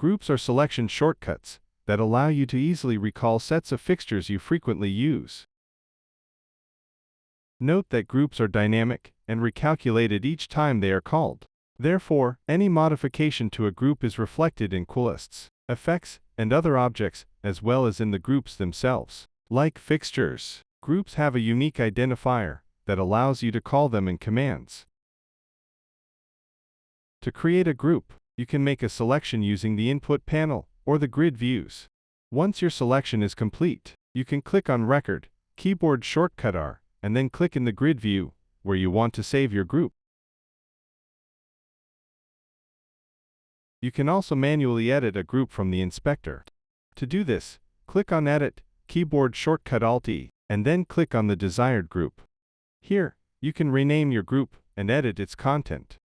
Groups are selection shortcuts that allow you to easily recall sets of fixtures you frequently use. Note that groups are dynamic and recalculated each time they are called. Therefore, any modification to a group is reflected in lists, effects, and other objects, as well as in the groups themselves. Like fixtures, groups have a unique identifier that allows you to call them in commands. To create a group, you can make a selection using the input panel or the grid views. Once your selection is complete, you can click on Record, keyboard shortcut R, and then click in the grid view where you want to save your group. You can also manually edit a group from the inspector. To do this, click on Edit, keyboard shortcut Alt-E, and then click on the desired group. Here, you can rename your group and edit its content.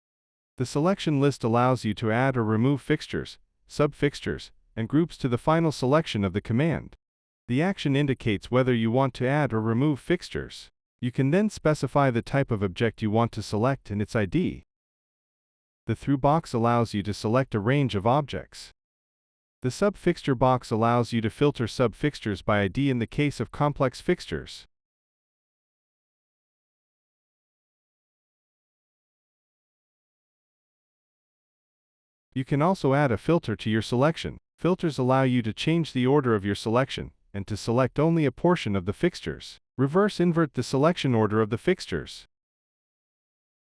The selection list allows you to add or remove fixtures, subfixtures, and groups to the final selection of the command. The action indicates whether you want to add or remove fixtures. You can then specify the type of object you want to select and its ID. The Through box allows you to select a range of objects. The Subfixture box allows you to filter subfixtures by ID in the case of complex fixtures. You can also add a filter to your selection. Filters allow you to change the order of your selection and to select only a portion of the fixtures. Reverse invert the selection order of the fixtures.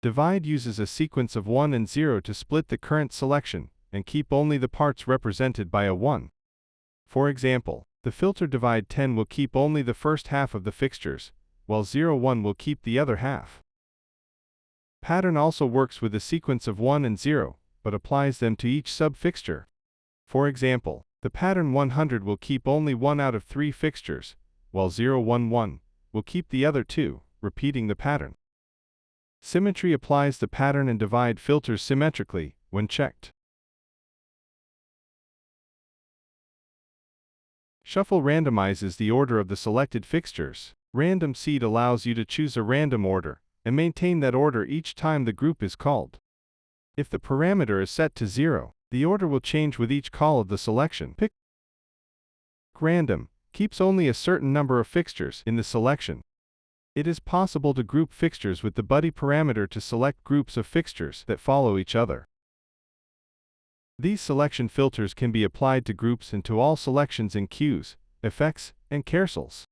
Divide uses a sequence of 1 and 0 to split the current selection and keep only the parts represented by a 1. For example, the filter divide 10 will keep only the first half of the fixtures, while 01 will keep the other half. Pattern also works with a sequence of 1 and 0, but applies them to each subfixture. For example, the pattern 100 will keep only 1 out of 3 fixtures, while 011 will keep the other 2, repeating the pattern. Symmetry applies the pattern and divide filters symmetrically when checked. Shuffle randomizes the order of the selected fixtures. Random seed allows you to choose a random order and maintain that order each time the group is called. If the parameter is set to 0, the order will change with each call of the selection. Pick Random keeps only a certain number of fixtures in the selection. It is possible to group fixtures with the buddy parameter to select groups of fixtures that follow each other. These selection filters can be applied to groups and to all selections in queues, effects, and carousels.